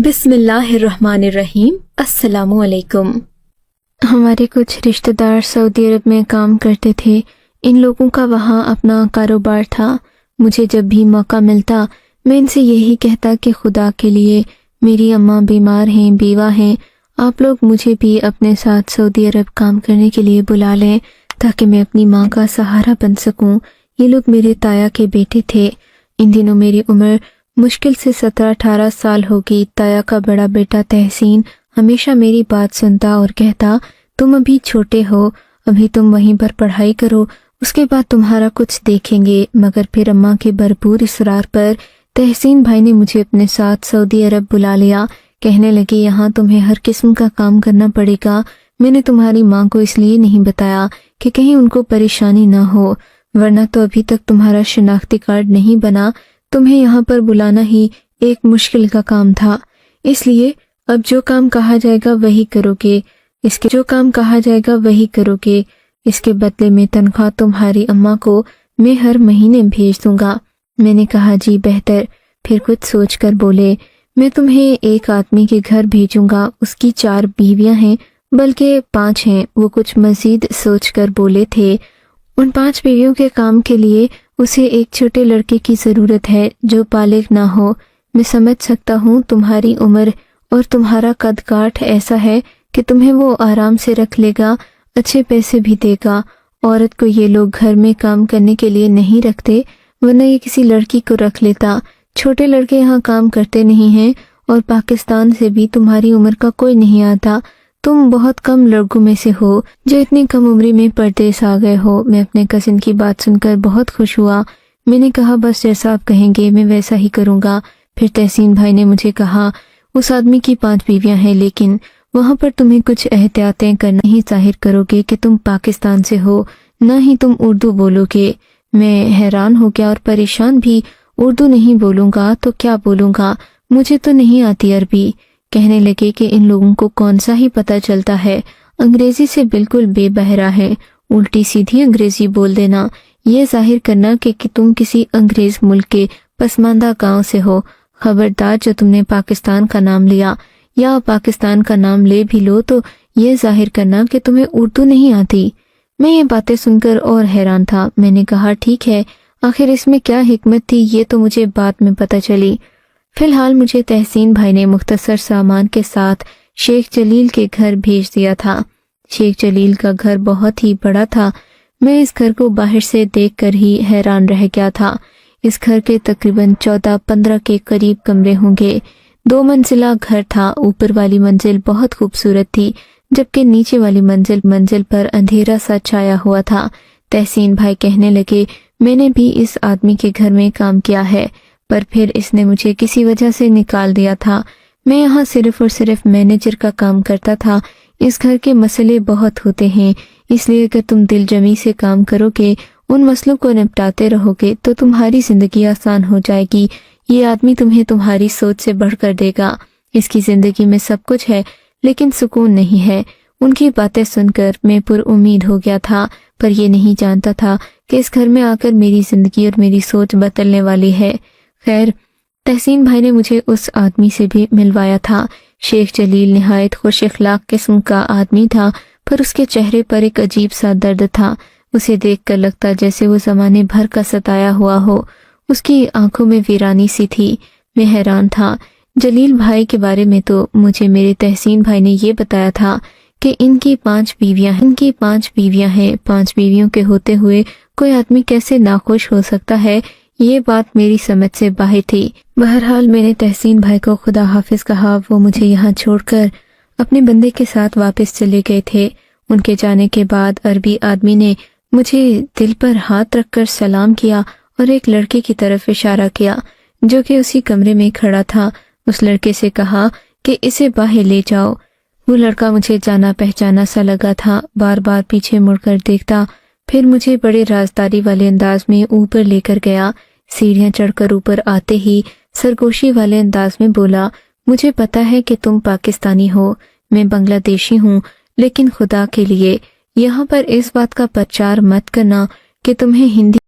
बिस्मिल्लाहिर्रहमानिर्रहीम। अस्सलामु अलैकुम। हमारे कुछ रिश्तेदार सऊदी अरब में काम करते थे। इन लोगों का वहाँ अपना कारोबार था। मुझे जब भी मौका मिलता मैं इनसे यही कहता कि खुदा के लिए मेरी अम्मा बीमार हैं, बीवा हैं, आप लोग मुझे भी अपने साथ सऊदी अरब काम करने के लिए बुला लें ताकि मैं अपनी माँ का सहारा बन सकूं। ये लोग मेरे ताया के बेटे थे। इन दिनों मेरी उम्र मुश्किल से 17-18 साल होगी। ताया का बड़ा बेटा तहसीन हमेशा मेरी बात सुनता और कहता, तुम अभी छोटे हो, अभी तुम वहीं पर पढ़ाई करो, उसके बाद तुम्हारा कुछ देखेंगे। मगर फिर अम्मा के भरपूर इसरार पर तहसीन भाई ने मुझे अपने साथ सऊदी अरब बुला लिया। कहने लगे, यहाँ तुम्हें हर किस्म का काम करना पड़ेगा। मैंने तुम्हारी माँ को इसलिए नहीं बताया कि कहीं उनको परेशानी ना हो, वरना तो अभी तक तुम्हारा शनाख्ती कार्ड नहीं बना। तुम्हें यहाँ पर बुलाना ही एक मुश्किल का काम था, इसलिए अब जो काम कहा जाएगा वही करोगे। इसके बदले में तनख्वाह तुम्हारी अम्मा को मैं हर महीने भेज दूंगा। मैंने कहा, जी बेहतर। फिर कुछ सोचकर बोले, मैं तुम्हें एक आदमी के घर भेजूंगा, उसकी 4 बीवियां हैं, बल्कि 5 हैं। वो कुछ मजीद सोचकर बोले थे, उन 5 बीवियों के काम के लिए उसे एक छोटे लड़के की जरूरत है जो बालिग ना हो। मैं समझ सकता हूँ तुम्हारी उम्र और तुम्हारा कद काठ ऐसा है कि तुम्हें वो आराम से रख लेगा, अच्छे पैसे भी देगा। औरत को ये लोग घर में काम करने के लिए नहीं रखते, वरना ये किसी लड़की को रख लेता। छोटे लड़के यहाँ काम करते नहीं हैं और पाकिस्तान से भी तुम्हारी उम्र का कोई नहीं आता। तुम बहुत कम लड़कों में से हो जो इतनी कम उम्र में परदेस आ गए हो। मैं अपने कजिन की बात सुनकर बहुत खुश हुआ। मैंने कहा, बस जैसा आप कहेंगे मैं वैसा ही करूँगा। फिर तहसीन भाई ने मुझे कहा, उस आदमी की 5 बीवियां हैं, लेकिन वहाँ पर तुम्हें कुछ एहतियातें करना ही जाहिर करोगे कि तुम पाकिस्तान से हो, न ही तुम उर्दू बोलोगे। मैं हैरान हो गया और परेशान भी। उर्दू नहीं बोलूँगा तो क्या बोलूँगा, मुझे तो नहीं आती अरबी। कहने लगे कि इन लोगों को कौन सा ही पता चलता है, अंग्रेजी से बिल्कुल बेबहरा है। उल्टी सीधी अंग्रेजी बोल देना, ये जाहिर करना कि तुम किसी अंग्रेज मुल्क के पसमानदा गांव से हो। खबरदार, जो तुमने पाकिस्तान का नाम लिया या पाकिस्तान का नाम ले भी लो तो ये जाहिर करना कि तुम्हें उर्दू नहीं आती। मैं ये बातें सुनकर और हैरान था। मैंने कहा, ठीक है, आखिर इसमें क्या हिकमत थी, ये तो मुझे बाद में पता चली। फिलहाल मुझे तहसीन भाई ने मुख्तसर सामान के साथ शेख जलील के घर भेज दिया था। शेख जलील का घर बहुत ही बड़ा था। मैं इस घर को बाहर से देखकर ही हैरान रह गया था। इस घर के तकरीबन 14-15 के करीब कमरे होंगे। 2 मंजिला घर था। ऊपर वाली मंजिल बहुत खूबसूरत थी, जबकि नीचे वाली मंजिल पर अंधेरा सा छाया हुआ था। तहसीन भाई कहने लगे, मैंने भी इस आदमी के घर में काम किया है, पर फिर इसने मुझे किसी वजह से निकाल दिया था। मैं यहाँ सिर्फ और सिर्फ मैनेजर का काम करता था। इस घर के मसले बहुत होते हैं, इसलिए अगर तुम दिलजमी से काम करोगे, उन मसलों को निपटाते रहोगे तो तुम्हारी जिंदगी आसान हो जाएगी। ये आदमी तुम्हें तुम्हारी सोच से बढ़कर देगा। इसकी जिंदगी में सब कुछ है लेकिन सुकून नहीं है। उनकी बातें सुनकर मैं पुरउम्मीद हो गया था, पर ये नहीं जानता था कि इस घर में आकर मेरी जिंदगी और मेरी सोच बदलने वाली है। खैर, तहसीन भाई ने मुझे उस आदमी से भी मिलवाया था। शेख जलील निहायत खुश अखलाक किस्म का आदमी था, पर उसके चेहरे पर एक अजीब सा दर्द था। उसे देखकर लगता जैसे वो जमाने भर का सताया हुआ हो। उसकी आंखों में वीरानी सी थी। मैं हैरान था। जलील भाई के बारे में तो मुझे मेरे तहसीन भाई ने ये बताया था कि इनकी 5 बीवियां हैं। 5 बीवियों के होते हुए कोई आदमी कैसे नाखुश हो सकता है, ये बात मेरी समझ से बाहर थी। बहरहाल मैंने तहसीन भाई को खुदा हाफिज कहा। वो मुझे यहाँ छोड़कर अपने बंदे के साथ वापस चले गए थे। उनके जाने के बाद अरबी आदमी ने मुझे दिल पर हाथ रखकर सलाम किया और एक लड़के की तरफ इशारा किया जो कि उसी कमरे में खड़ा था। उस लड़के से कहा कि इसे बाहर ले जाओ। वो लड़का मुझे जाना पहचाना सा लगा था। बार बार पीछे मुड़कर देखता, फिर मुझे बड़े राजदारी वाले अंदाज में ऊपर लेकर गया। सीढ़ियां चढ़कर ऊपर आते ही सरगोशी वाले अंदाज में बोला, मुझे पता है कि तुम पाकिस्तानी हो, मैं बांग्लादेशी हूँ, लेकिन खुदा के लिए यहाँ पर इस बात का प्रचार मत करना कि तुम्हें हिंदी